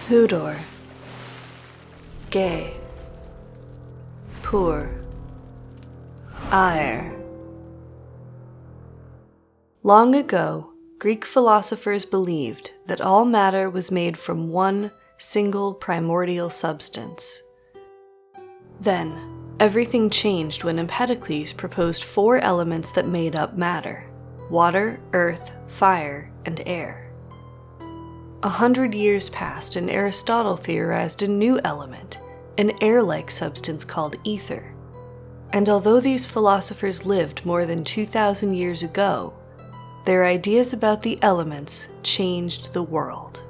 Hudor, gay, poor, ire. Long ago, Greek philosophers believed that all matter was made from one single primordial substance. Then, everything changed when Empedocles proposed 4 elements that made up matter: water, earth, fire, and air. 100 years passed and Aristotle theorized a new element, an air-like substance called ether. And although these philosophers lived more than 2,000 years ago, their ideas about the elements changed the world.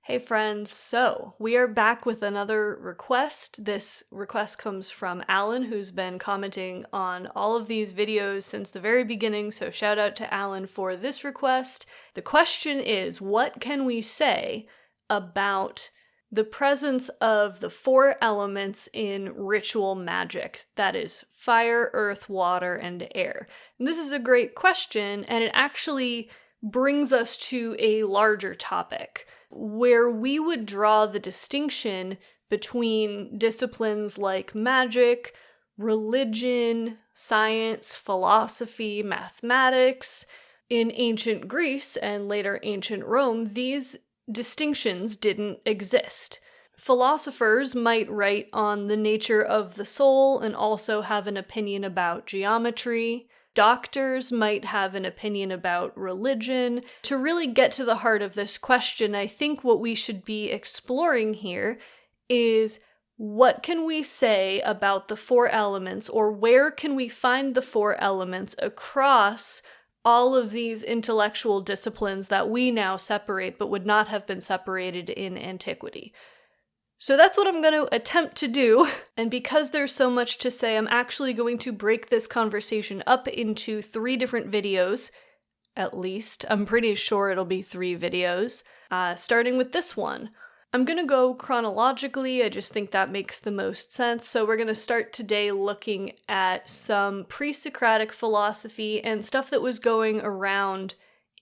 Hey friends, so we are back with another request. This request comes from Alan, who's been commenting on all of these videos since the very beginning, so shout out to Alan for this request. The question is, what can we say about the presence of the 4 elements in ritual magic? That is fire, earth, water, and air. And this is a great question, and it actually brings us to a larger topic, where we would draw the distinction between disciplines like magic, religion, science, philosophy, mathematics. In ancient Greece and later ancient Rome, these distinctions didn't exist. Philosophers might write on the nature of the soul and also have an opinion about geometry. Doctors might have an opinion about religion. To really get to the heart of this question, I think what we should be exploring here is, what can we say about the 4 elements, or where can we find the 4 elements across all of these intellectual disciplines that we now separate but would not have been separated in antiquity? So that's what I'm going to attempt to do, and because there's so much to say, I'm actually going to break this conversation up into 3 different videos, at least. I'm pretty sure it'll be 3 videos, starting with this one. I'm going to go chronologically, I just think that makes the most sense. So we're going to start today looking at some pre-Socratic philosophy and stuff that was going around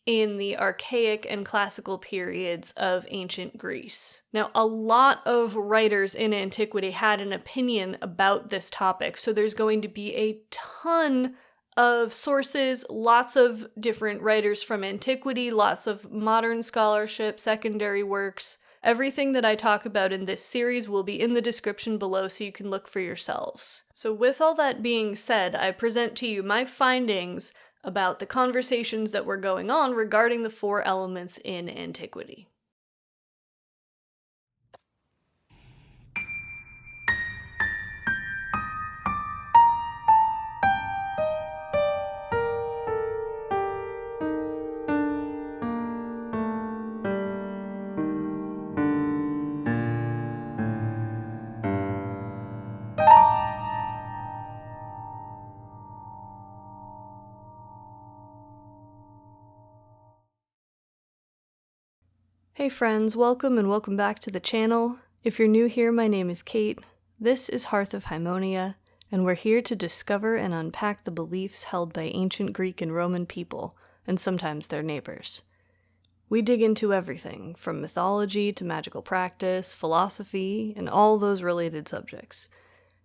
in the archaic and classical periods of ancient Greece. Now, a lot of writers in antiquity had an opinion about this topic, so there's going to be a ton of sources, lots of different writers from antiquity, lots of modern scholarship, secondary works. Everything that I talk about in this series will be in the description below so you can look for yourselves. So with all that being said, I present to you my findings about the conversations that were going on regarding the 4 elements in antiquity. Hey friends, welcome and welcome back to the channel. If you're new here, my name is Kate. This is Hearth of Haemonia, and we're here to discover and unpack the beliefs held by ancient Greek and Roman people, and sometimes their neighbors. We dig into everything, from mythology to magical practice, philosophy, and all those related subjects.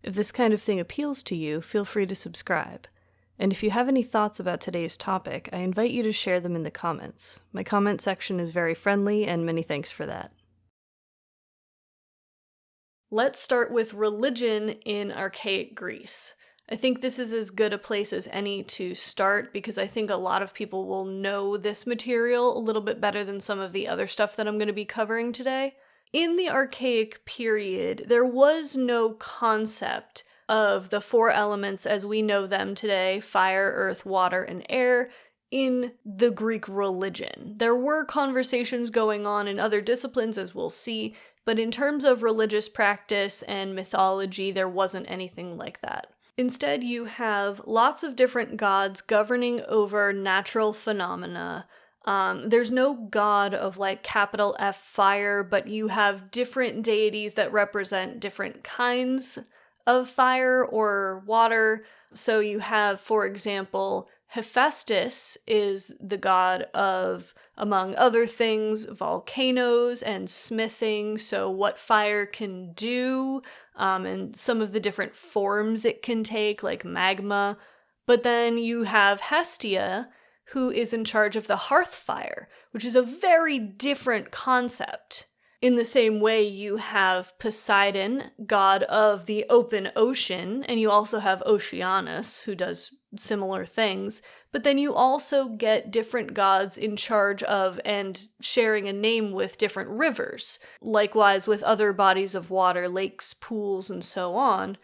If this kind of thing appeals to you, feel free to subscribe. And if you have any thoughts about today's topic, I invite you to share them in the comments. My comment section is very friendly, and many thanks for that. Let's start with religion in archaic Greece. I think this is as good a place as any to start because I think a lot of people will know this material a little bit better than some of the other stuff that I'm going to be covering today. In the archaic period, there was no concept of the 4 elements as we know them today, fire, earth, water, and air, in the Greek religion. There were conversations going on in other disciplines, as we'll see, but in terms of religious practice and mythology, there wasn't anything like that. Instead, you have lots of different gods governing over natural phenomena. There's no god of like capital F fire, but you have different deities that represent different kinds of fire or water. So you have, for example, Hephaestus is the god of, among other things, volcanoes and smithing, so what fire can do, and some of the different forms it can take, like magma. But then you have Hestia, who is in charge of the hearth fire, which is a very different concept. In the same way, you have Poseidon, god of the open ocean, and you also have Oceanus, who does similar things, but then you also get different gods in charge of and sharing a name with different rivers, likewise with other bodies of water, lakes, pools, and so on,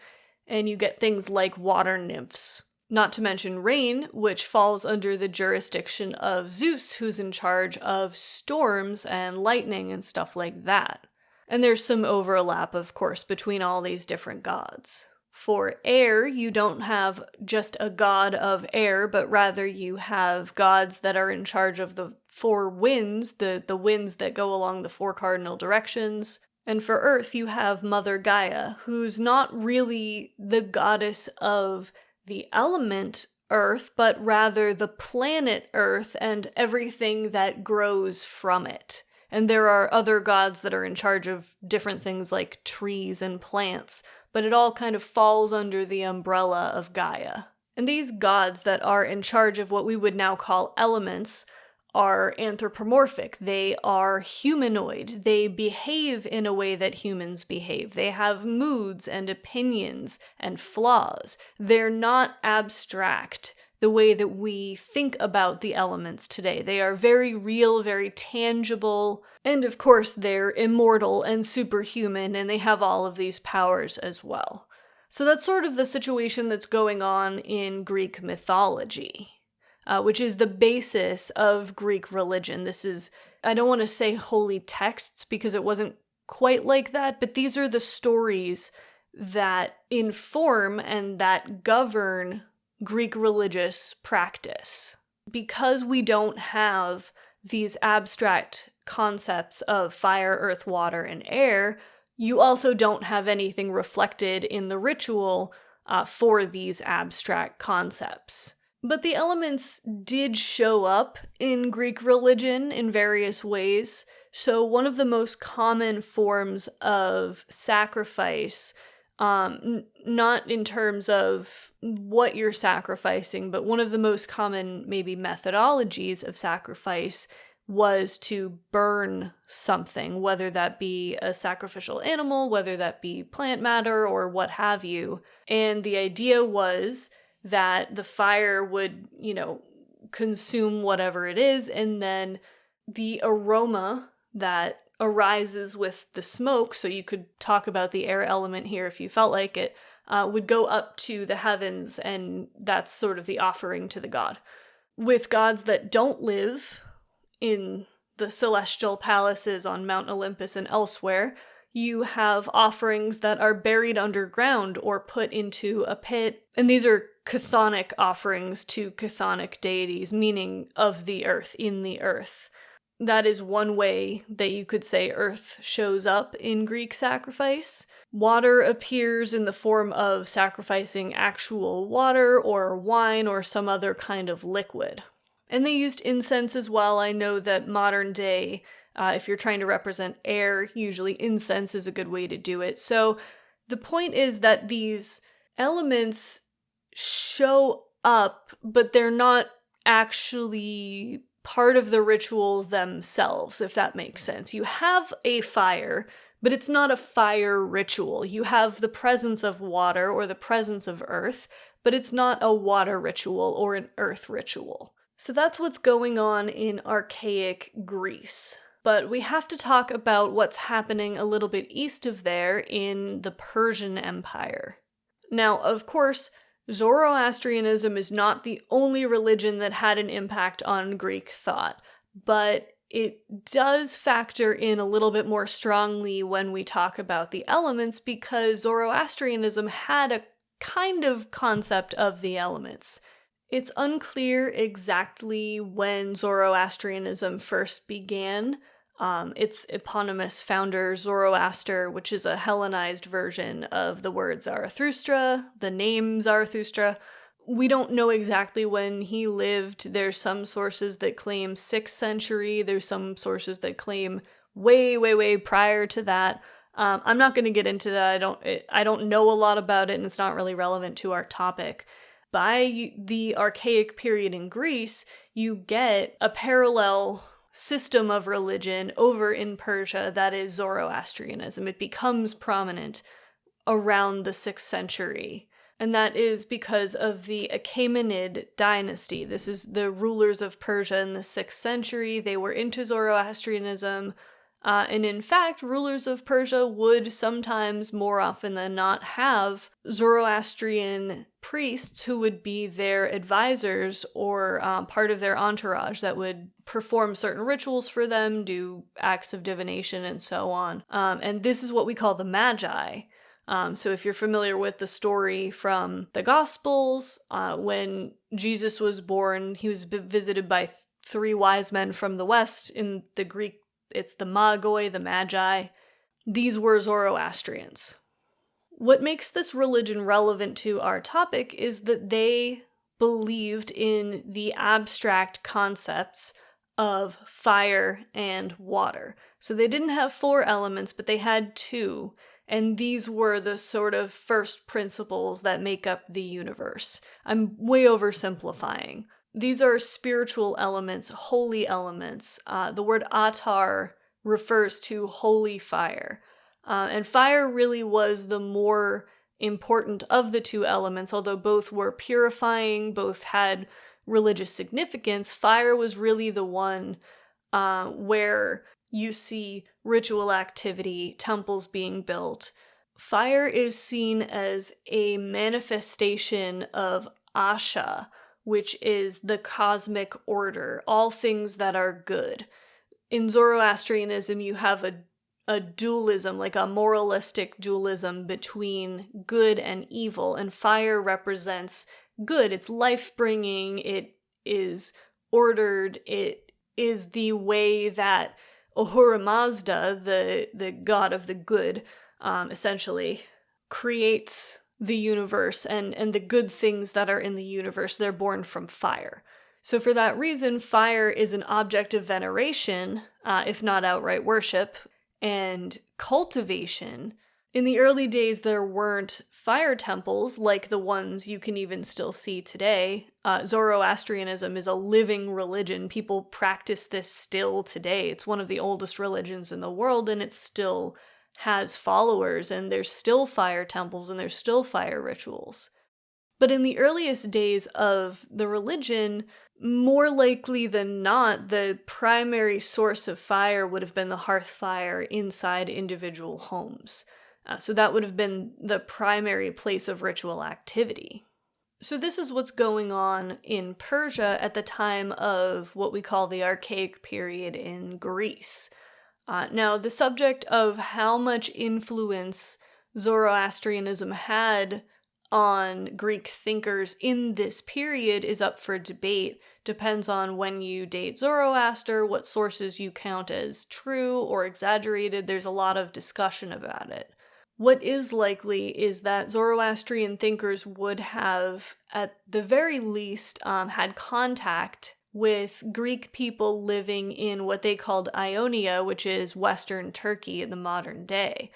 and you get things like water nymphs. Not to mention rain, which falls under the jurisdiction of Zeus, who's in charge of storms and lightning and stuff like that. And there's some overlap, of course, between all these different gods. For air, you don't have just a god of air, but rather you have gods that are in charge of the four winds, the winds that go along the four cardinal directions. And for earth, you have Mother Gaia, who's not really the goddess of the element Earth, but rather the planet Earth and everything that grows from it. And there are other gods that are in charge of different things like trees and plants, but it all kind of falls under the umbrella of Gaia. And these gods that are in charge of what we would now call elements are anthropomorphic. They are humanoid. They behave in a way that humans behave. They have moods and opinions and flaws. They're not abstract the way that we think about the elements today. They are very real, very tangible, and of course they're immortal and superhuman, and they have all of these powers as well. So that's sort of the situation that's going on in Greek mythology. Which is the basis of Greek religion. This is, I don't want to say holy texts because it wasn't quite like that, but these are the stories that inform and that govern Greek religious practice. Because we don't have these abstract concepts of fire, earth, water, and air, you also don't have anything reflected in the ritual for these abstract concepts. But the elements did show up in Greek religion in various ways. So one of the most common forms of sacrifice, not in terms of what you're sacrificing, but one of the most common maybe methodologies of sacrifice was to burn something, whether that be a sacrificial animal, whether that be plant matter, or what have you. And the idea was that the fire would, consume whatever it is, and then the aroma that arises with the smoke, so you could talk about the air element here if you felt like it, would go up to the heavens, and that's sort of the offering to the god. With gods that don't live in the celestial palaces on Mount Olympus and elsewhere, you have offerings that are buried underground or put into a pit, and these are chthonic offerings to chthonic deities, meaning of the earth, in the earth. That is one way that you could say earth shows up in Greek sacrifice. Water appears in the form of sacrificing actual water or wine or some other kind of liquid. And they used incense as well. I know that modern day, if you're trying to represent air, usually incense is a good way to do it. So the point is that these elements show up, but they're not actually part of the ritual themselves, if that makes sense. You have a fire, but it's not a fire ritual. You have the presence of water or the presence of earth, but it's not a water ritual or an earth ritual. So that's what's going on in archaic Greece. But we have to talk about what's happening a little bit east of there in the Persian Empire. Now, of course, Zoroastrianism is not the only religion that had an impact on Greek thought, but it does factor in a little bit more strongly when we talk about the elements because Zoroastrianism had a kind of concept of the elements. It's unclear exactly when Zoroastrianism first began, Its eponymous founder, Zoroaster, which is a Hellenized version of the word Zarathustra, the name Zarathustra. We don't know exactly when he lived. There's some sources that claim 6th century. There's some sources that claim way, way, way prior to that. I'm not going to get into that. I don't know a lot about it, and it's not really relevant to our topic. By the Archaic period in Greece, you get a parallel system of religion over in Persia that is Zoroastrianism. It becomes prominent around the 6th century. And that is because of the Achaemenid dynasty. This is the rulers of Persia in the 6th century. They were into Zoroastrianism. And in fact, rulers of Persia would sometimes, more often than not, have Zoroastrian priests who would be their advisors or part of their entourage that would perform certain rituals for them, do acts of divination, and so on. And this is what we call the Magi. So if you're familiar with the story from the Gospels, when Jesus was born, he was visited by 3 wise men from the West. In the Greek, it's the Magoi, the Magi. These were Zoroastrians. What makes this religion relevant to our topic is that they believed in the abstract concepts of fire and water. So they didn't have 4 elements, but they had 2. And these were the sort of first principles that make up the universe. I'm way oversimplifying. These are spiritual elements, holy elements. The word attar refers to holy fire. And fire really was the more important of the 2 elements, although both were purifying, both had religious significance. Fire was really the one where you see ritual activity, temples being built. Fire is seen as a manifestation of Asha, which is the cosmic order, all things that are good. In Zoroastrianism, you have a dualism, like a moralistic dualism between good and evil, and fire represents good. It's life-bringing, it is ordered, it is the way that Ahura Mazda, the god of the good, essentially, creates the universe and the good things that are in the universe. They're born from fire. So for that reason, fire is an object of veneration, if not outright worship, and cultivation. In the early days, there weren't fire temples like the ones you can even still see today. Zoroastrianism is a living religion. People practice this still today. It's one of the oldest religions in the world, and it still has followers, and there's still fire temples, and there's still fire rituals. But in the earliest days of the religion, more likely than not, the primary source of fire would have been the hearth fire inside individual homes. So that would have been the primary place of ritual activity. So this is what's going on in Persia at the time of what we call the Archaic period in Greece. Now, the subject of how much influence Zoroastrianism had on Greek thinkers in this period is up for debate. Depends on when you date Zoroaster, what sources you count as true or exaggerated. There's a lot of discussion about it. What is likely is that Zoroastrian thinkers would have, at the very least, had contact with Greek people living in what they called Ionia, which is Western Turkey in the modern day.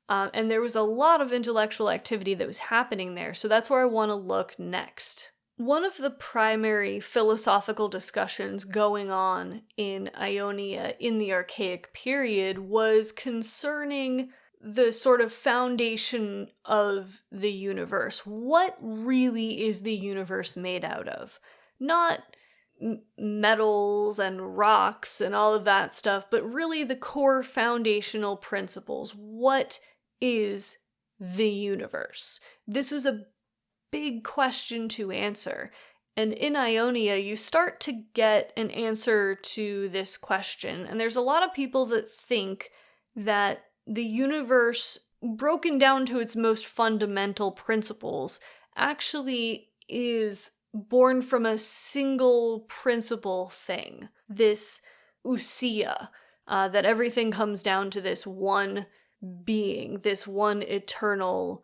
And there was a lot of intellectual activity that was happening there, so that's where I want to look next. One of the primary philosophical discussions going on in Ionia in the Archaic period was concerning the sort of foundation of the universe. What really is the universe made out of? Not metals and rocks and all of that stuff, but really the core foundational principles. What is the universe? This was a big question to answer. And in Ionia, you start to get an answer to this question. And there's a lot of people that think that the universe, broken down to its most fundamental principles, actually is born from a single principal thing, this ousia. that everything comes down to this one being, this one eternal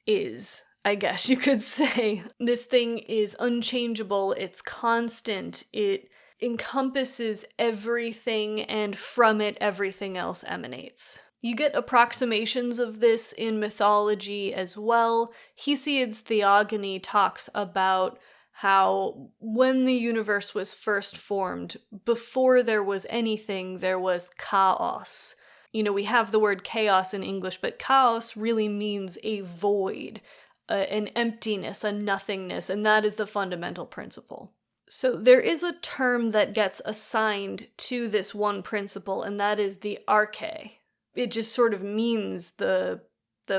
is, I guess you could say. This thing is unchangeable, it's constant, it encompasses everything, and from it everything else emanates. You get approximations of this in mythology as well. Hesiod's Theogony talks about how when the universe was first formed, before there was anything, there was chaos. We have the word chaos in English, but chaos really means a void, an emptiness, a nothingness, and that is the fundamental principle. So there is a term that gets assigned to this one principle, and that is the arche. It just sort of means the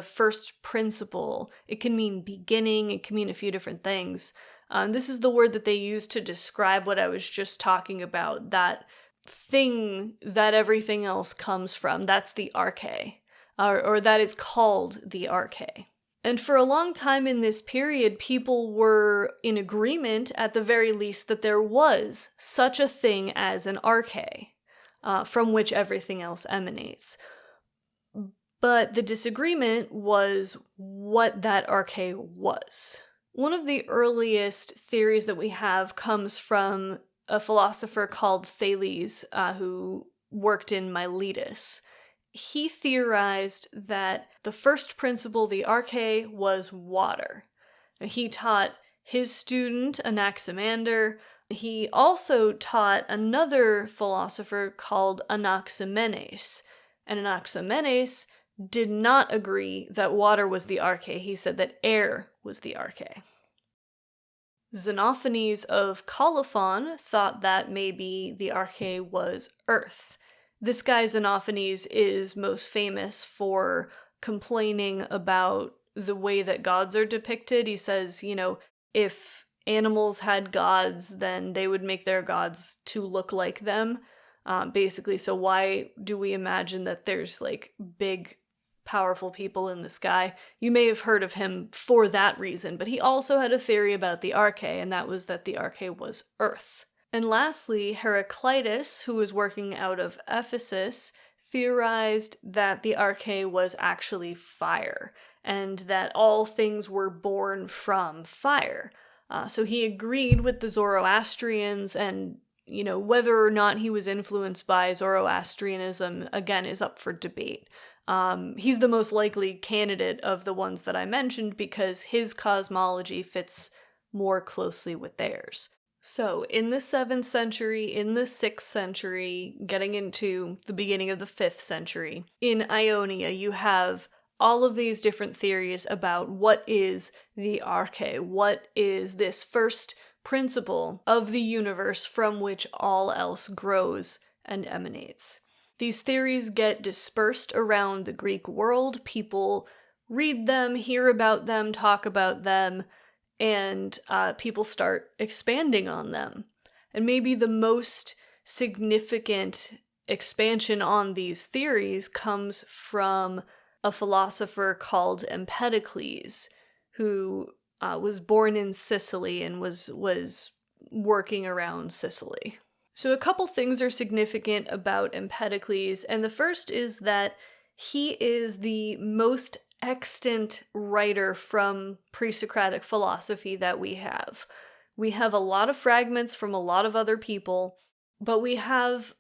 first principle. It can mean beginning, it can mean a few different things. This is the word that they use to describe what I was just talking about, that thing that everything else comes from. That's the arche, or that is called the arche. And for a long time in this period, people were in agreement, at the very least, that there was such a thing as an arche, from which everything else emanates. But the disagreement was what that arche was. One of the earliest theories that we have comes from a philosopher called Thales, who worked in Miletus. He theorized that the first principle, the arche, was water. He taught his student, Anaximander. He also taught another philosopher called Anaximenes. And Anaximenes did not agree that water was the arche. He said that air was the arche. Xenophanes of Colophon thought that maybe the arche was earth. This guy Xenophanes is most famous for complaining about the way that gods are depicted. He says, if animals had gods, then they would make their gods to look like them. Basically, so why do we imagine that there's big, powerful people in the sky? You may have heard of him for that reason, but he also had a theory about the arche, and that was that the arche was earth. And lastly, Heraclitus, who was working out of Ephesus, theorized that the arche was actually fire, and that all things were born from fire. So he agreed with the Zoroastrians, and whether or not he was influenced by Zoroastrianism, again, is up for debate. He's the most likely candidate of the ones that I mentioned because his cosmology fits more closely with theirs. So, in the 7th century, in the 6th century, getting into the beginning of the 5th century, in Ionia, you have all of these different theories about what is the arche, what is this first principle of the universe from which all else grows and emanates. These theories get dispersed around the Greek world. People read them, hear about them, talk about them, and people start expanding on them. And maybe the most significant expansion on these theories comes from a philosopher called Empedocles, who was born in Sicily and was working around Sicily. So a couple things are significant about Empedocles, and the first is that he is the most extant writer from pre-Socratic philosophy that we have. We have a lot of fragments from a lot of other people, but we have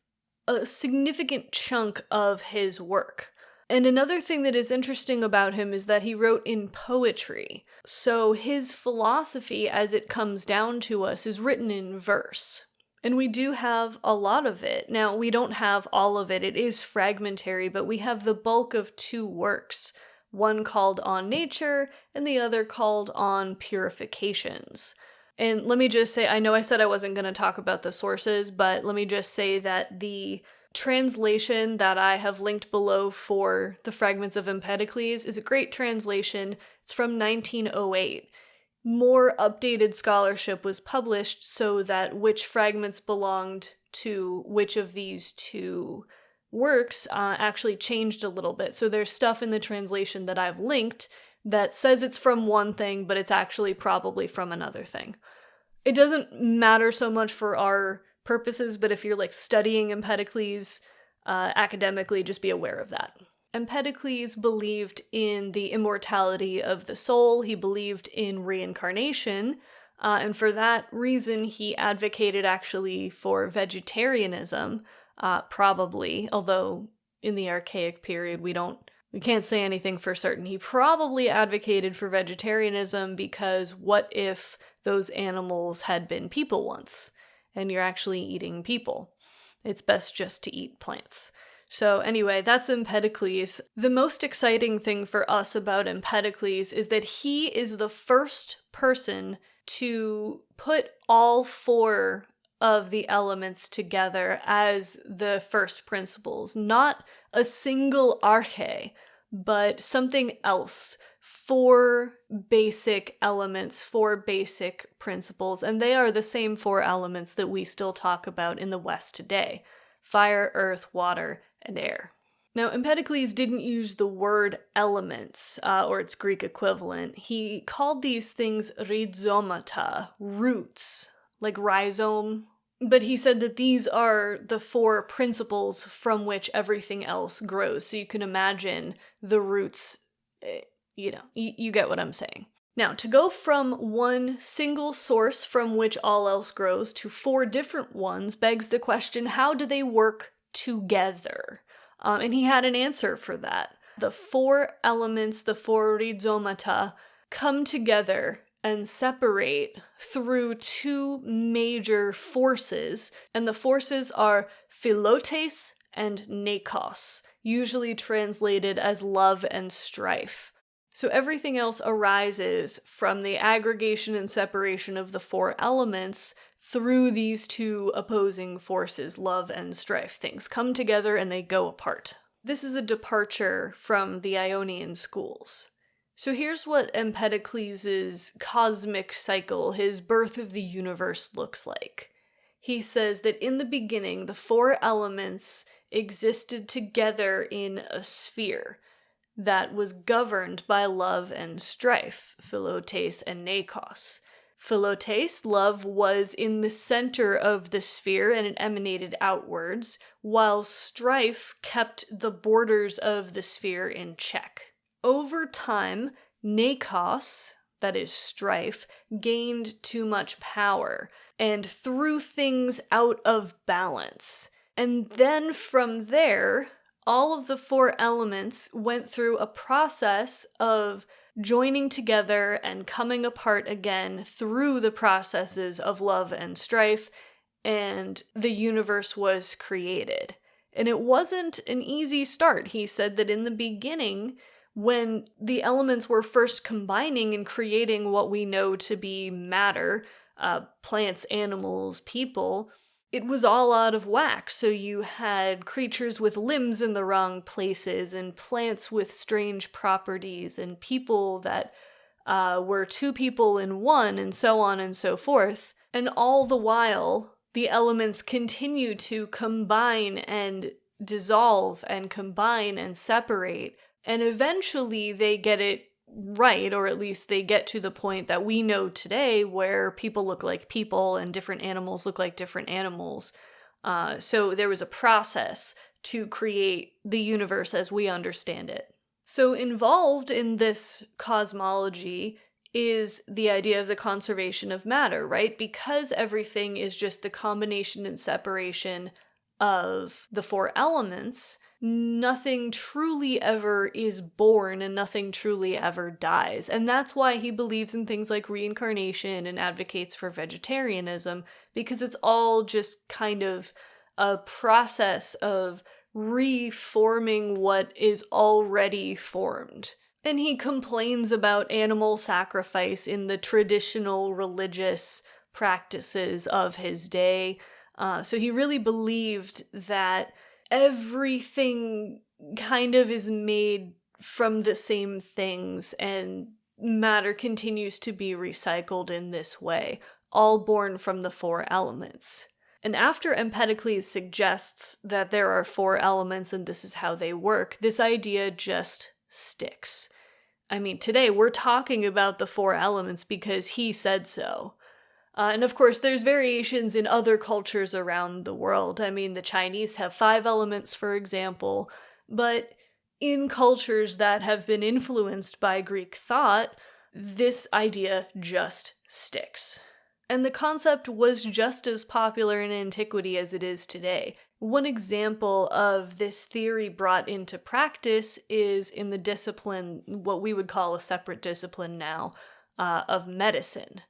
a significant chunk of his work. And another thing that is interesting about him is that he wrote in poetry. So his philosophy, as it comes down to us, is written in verse. And we do have a lot of it. Now, we don't have all of it. It is fragmentary, but we have the bulk of 2 works. One called On Nature, and the other called On Purifications. And let me just say, I know I said I wasn't going to talk about the sources, but let me just say that the translation that I have linked below for the Fragments of Empedocles is a great translation. It's from 1908. More updated scholarship was published so that which fragments belonged to which of these 2 works actually changed a little bit. So there's stuff in the translation that I've linked that says it's from one thing, but it's actually probably from another thing. It doesn't matter so much for our purposes, but if you're like studying Empedocles academically, just be aware of that. Empedocles believed in the immortality of the soul. He believed in reincarnation, and for that reason, he advocated actually for vegetarianism, probably, although in the Archaic period, we can't say anything for certain. He probably advocated for vegetarianism because what if those animals had been people once, and you're actually eating people? It's best just to eat plants. So anyway, that's Empedocles. The most exciting thing for us about Empedocles is that he is the first person to put all four of the elements together as the first principles. Not a single arche, but something else. 4 basic elements, 4 basic principles, and they are the same 4 elements that we still talk about in the West today: fire, earth, water, and air. Now, Empedocles didn't use the word elements, or its Greek equivalent. He called these things rhizomata, roots, like rhizome. But he said that these are the 4 principles from which everything else grows. So you can imagine the roots, you get what I'm saying. Now, to go from one single source from which all else grows to 4 different ones begs the question, how do they work together? And he had an answer for that. The 4 elements, the 4 rhizomata, come together and separate through 2 major forces, and the forces are philotes and nekos, usually translated as love and strife. So everything else arises from the aggregation and separation of the 4 elements through these 2 opposing forces, love and strife. Things come together and they go apart. This is a departure from the Ionian schools. So here's what Empedocles' cosmic cycle, his birth of the universe, looks like. He says that in the beginning, the 4 elements existed together in a sphere that was governed by love and strife, philotes and nekos. Philotes, love, was in the center of the sphere and it emanated outwards, while strife kept the borders of the sphere in check. Over time, nekos, that is strife, gained too much power and threw things out of balance. And then from there, all of the 4 elements went through a process of joining together and coming apart again through the processes of love and strife, and the universe was created. And it wasn't an easy start. He said that in the beginning, when the elements were first combining and creating what we know to be matter, plants, animals, people, it was all out of whack. So you had creatures with limbs in the wrong places, and plants with strange properties, and people that were 2 people in one, and so on and so forth. And all the while, the elements continue to combine and dissolve and combine and separate. And eventually they get it right, or at least they get to the point that we know today where people look like people and different animals look like different animals. So there was a process to create the universe as we understand it. So involved in this cosmology is the idea of the conservation of matter, right? Because everything is just the combination and separation of the 4 elements, nothing truly ever is born and nothing truly ever dies. And that's why he believes in things like reincarnation and advocates for vegetarianism, because it's all just kind of a process of reforming what is already formed. And he complains about animal sacrifice in the traditional religious practices of his day. So he really believed that everything kind of is made from the same things, and matter continues to be recycled in this way, all born from the 4 elements. And after Empedocles suggests that there are 4 elements and this is how they work, this idea just sticks. I mean, today we're talking about the 4 elements because he said so. And of course, there's variations in other cultures around the world. I mean, the Chinese have 5 elements, for example, but in cultures that have been influenced by Greek thought, this idea just sticks. And the concept was just as popular in antiquity as it is today. One example of this theory brought into practice is in the discipline, what we would call a separate discipline now, of medicine.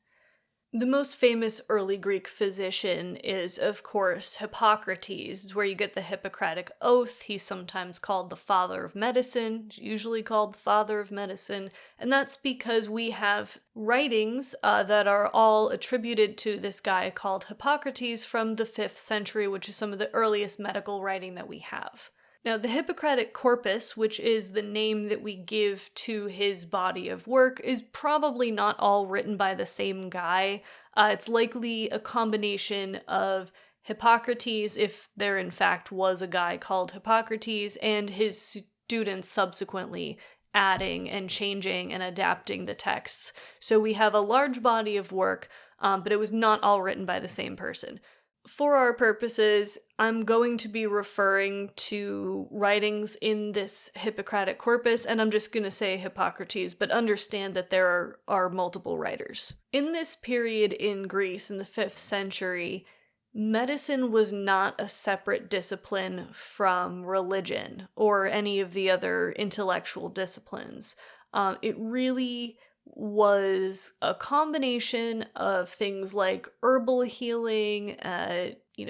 The most famous early Greek physician is, of course, Hippocrates. It's where you get the Hippocratic oath. He's sometimes called the father of medicine, usually called the father of medicine, and that's because we have writings that are all attributed to this guy called Hippocrates from the 5th century, which is some of the earliest medical writing that we have. Now, the Hippocratic corpus, which is the name that we give to his body of work, is probably not all written by the same guy. It's likely a combination of Hippocrates, if there in fact was a guy called Hippocrates, and his students subsequently adding and changing and adapting the texts. So we have a large body of work, but it was not all written by the same person. For our purposes, I'm going to be referring to writings in this Hippocratic corpus, and I'm just going to say Hippocrates, but understand that there are multiple writers. In this period in Greece, in the 5th century, medicine was not a separate discipline from religion or any of the other intellectual disciplines. It really was a combination of things like herbal healing,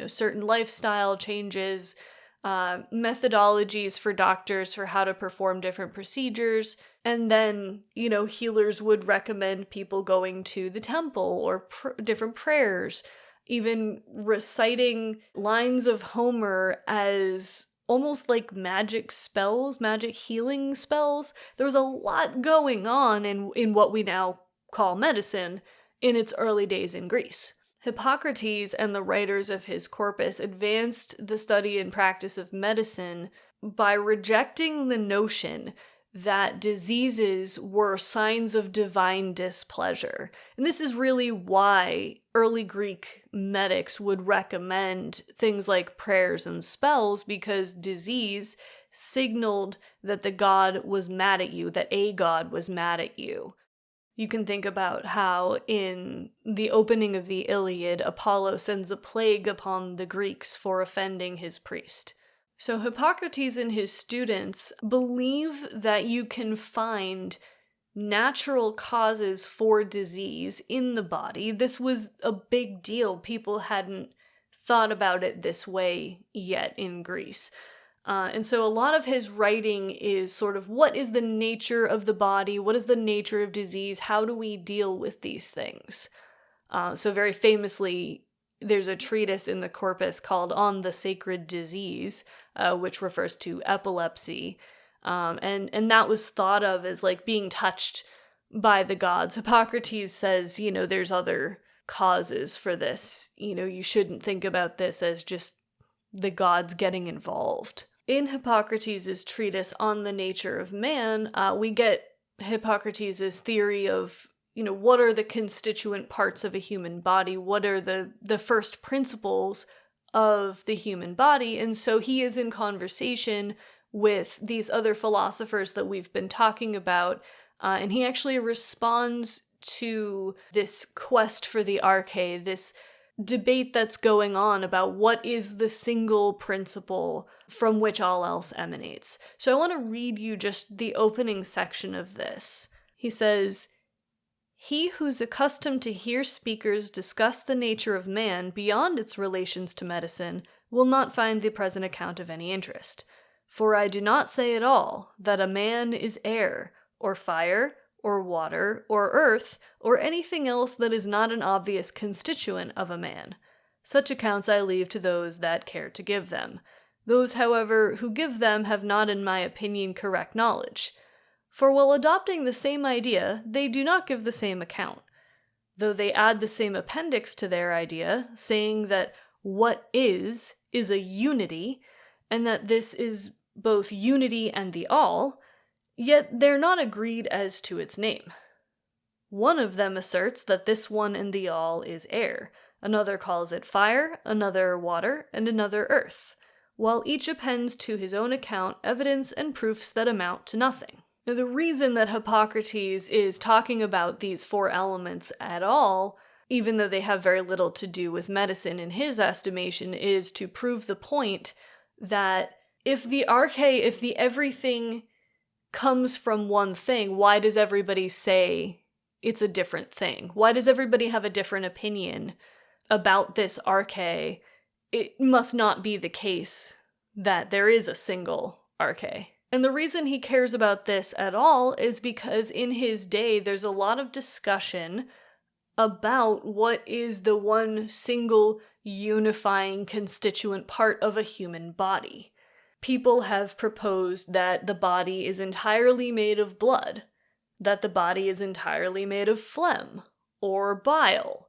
certain lifestyle changes, methodologies for doctors for how to perform different procedures, and then, healers would recommend people going to the temple or different prayers, even reciting lines of Homer as almost like magic spells, magic healing spells. There was a lot going on in what we now call medicine in its early days in Greece. Hippocrates and the writers of his corpus advanced the study and practice of medicine by rejecting the notion that diseases were signs of divine displeasure. And this is really why early Greek medics would recommend things like prayers and spells, because disease signaled that the god was mad at you, that a god was mad at you. You can think about how in the opening of the Iliad, Apollo sends a plague upon the Greeks for offending his priest. So Hippocrates and his students believe that you can find natural causes for disease in the body. This was a big deal. People hadn't thought about it this way yet in Greece. And so a lot of his writing is sort of, what is the nature of the body? What is the nature of disease? How do we deal with these things? So very famously, there's a treatise in the corpus called On the Sacred Disease, which refers to epilepsy. And that was thought of as like being touched by the gods. Hippocrates says, there's other causes for this. You shouldn't think about this as just the gods getting involved. In Hippocrates' treatise On the Nature of Man, we get Hippocrates' theory of, what are the constituent parts of a human body? What are the first principles of the human body? And so he is in conversation with these other philosophers that we've been talking about, and he actually responds to this quest for the arche, this debate that's going on about what is the single principle from which all else emanates. So I want to read you just the opening section of this. He says, "He who's accustomed to hear speakers discuss the nature of man beyond its relations to medicine will not find the present account of any interest. For I do not say at all that a man is air, or fire, or water, or earth, or anything else that is not an obvious constituent of a man. Such accounts I leave to those that care to give them. Those, however, who give them have not, in my opinion, correct knowledge. For while adopting the same idea, they do not give the same account, though they add the same appendix to their idea, saying that what is a unity, and that this is both unity and the all, yet they're not agreed as to its name. One of them asserts that this one and the all is air. Another calls it fire, another water, and another earth, while each appends to his own account evidence and proofs that amount to nothing. Now, the reason that Hippocrates is talking about these four elements at all, even though they have very little to do with medicine in his estimation, is to prove the point that if the everything comes from one thing, why does everybody say it's a different thing? Why does everybody have a different opinion about this arche? It must not be the case that there is a single arche. And the reason he cares about this at all is because in his day there's a lot of discussion about what is the one single unifying constituent part of a human body. People have proposed that the body is entirely made of blood, that the body is entirely made of phlegm or bile,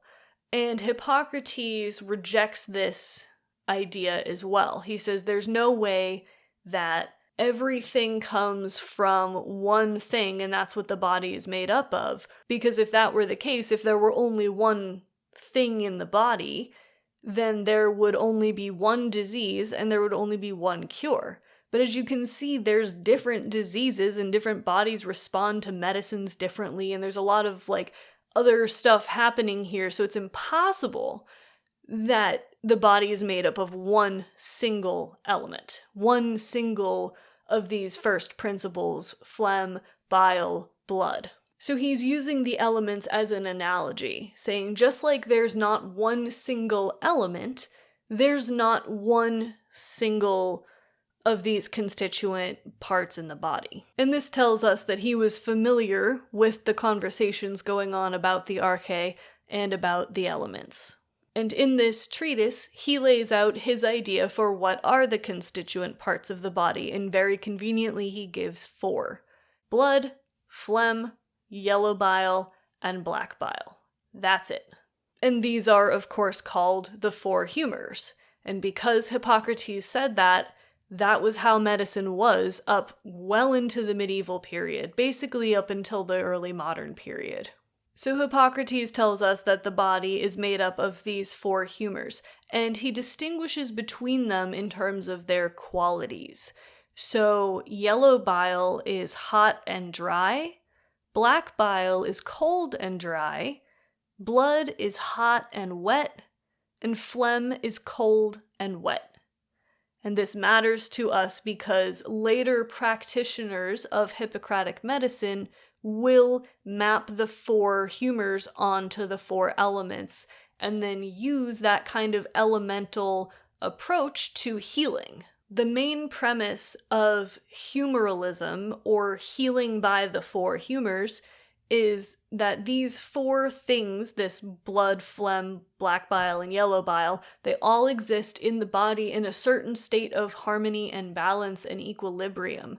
and Hippocrates rejects this idea as well. He says there's no way that everything comes from one thing and that's what the body is made up of, because if that were the case, if there were only one thing in the body, then there would only be one disease and there would only be one cure. But as you can see, there's different diseases and different bodies respond to medicines differently, and there's a lot of other stuff happening here, so it's impossible that the body is made up of one single element, one single of these first principles: phlegm, bile, blood. So he's using the elements as an analogy, saying just like there's not one single element, there's not one single of these constituent parts in the body. And this tells us that he was familiar with the conversations going on about the arche and about the elements. And in this treatise, he lays out his idea for what are the constituent parts of the body, and very conveniently he gives 4. Blood, phlegm, yellow bile, and black bile. That's it. And these are, of course, called the 4 humors. And because Hippocrates said that, that was how medicine was up well into the medieval period, basically up until the early modern period. So Hippocrates tells us that the body is made up of these 4 humors, and he distinguishes between them in terms of their qualities. So yellow bile is hot and dry, black bile is cold and dry, blood is hot and wet, and phlegm is cold and wet. And this matters to us because later practitioners of Hippocratic medicine will map the 4 humors onto the 4 elements and then use that kind of elemental approach to healing. The main premise of humoralism, or healing by the 4 humors, is that these 4 things, this blood, phlegm, black bile, and yellow bile, they all exist in the body in a certain state of harmony and balance and equilibrium.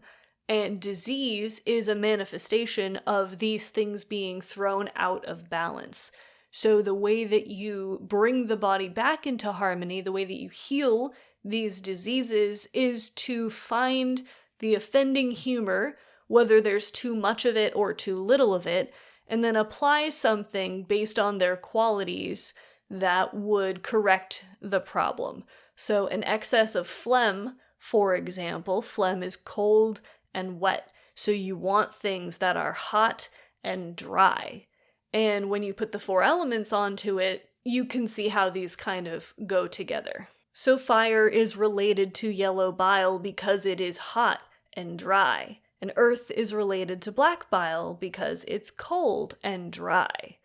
And disease is a manifestation of these things being thrown out of balance. So the way that you bring the body back into harmony, the way that you heal these diseases, is to find the offending humor, whether there's too much of it or too little of it, and then apply something based on their qualities that would correct the problem. So an excess of phlegm, for example, phlegm is cold and wet, so you want things that are hot and dry. And when you put the 4 elements onto it, you can see how these kind of go together. So fire is related to yellow bile because it is hot and dry, and earth is related to black bile because it's cold and dry.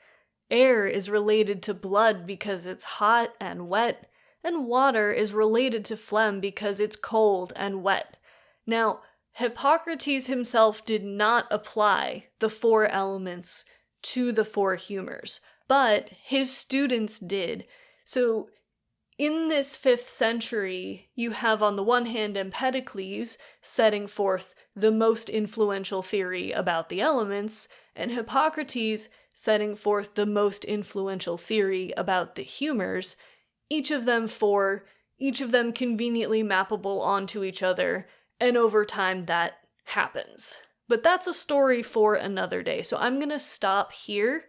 Air is related to blood because it's hot and wet, and water is related to phlegm because it's cold and wet. Now, Hippocrates himself did not apply the 4 elements to the 4 humors, but his students did. So in this 5th century, you have on the one hand Empedocles setting forth the most influential theory about the elements, and Hippocrates setting forth the most influential theory about the humors, each of them conveniently mappable onto each other, and over time that happens. But that's a story for another day, so I'm gonna stop here,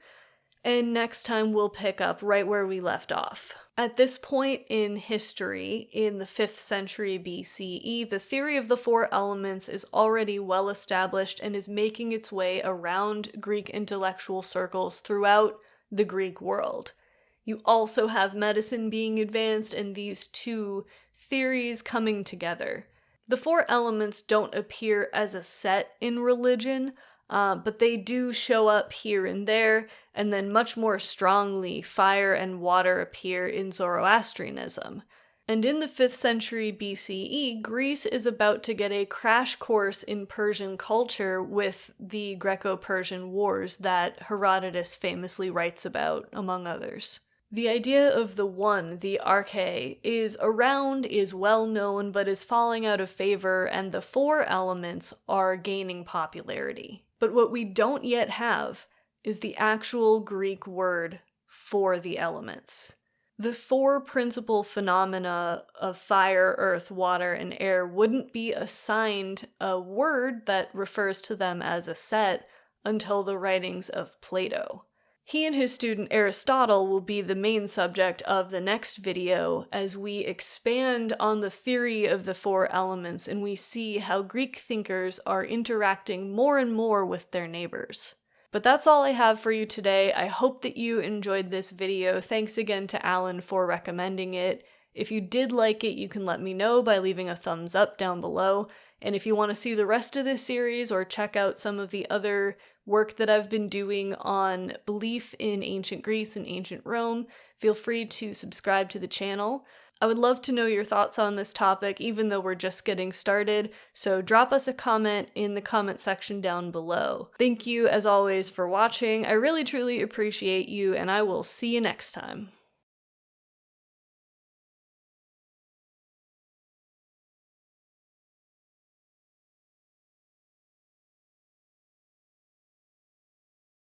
and next time we'll pick up right where we left off. At this point in history, in the 5th century BCE, the theory of the four elements is already well established and is making its way around Greek intellectual circles throughout the Greek world. You also have medicine being advanced and these two theories coming together. The four elements don't appear as a set in religion, but they do show up here and there, and then much more strongly, fire and water appear in Zoroastrianism. And in the 5th century BCE, Greece is about to get a crash course in Persian culture with the Greco-Persian Wars that Herodotus famously writes about, among others. The idea of the one, the arche, is around, is well known, but is falling out of favor, and the four elements are gaining popularity. But what we don't yet have is the actual Greek word for the elements. The four principal phenomena of fire, earth, water, and air wouldn't be assigned a word that refers to them as a set until the writings of Plato. He and his student Aristotle will be the main subject of the next video as we expand on the theory of the four elements and we see how Greek thinkers are interacting more and more with their neighbors. But that's all I have for you today. I hope that you enjoyed this video. Thanks again to Alan for recommending it. If you did like it, you can let me know by leaving a thumbs up down below. And if you want to see the rest of this series or check out some of the other work that I've been doing on belief in ancient Greece and ancient Rome, feel free to subscribe to the channel. I would love to know your thoughts on this topic, even though we're just getting started, so drop us a comment in the comment section down below. Thank you, as always, for watching. I really truly appreciate you, and I will see you next time.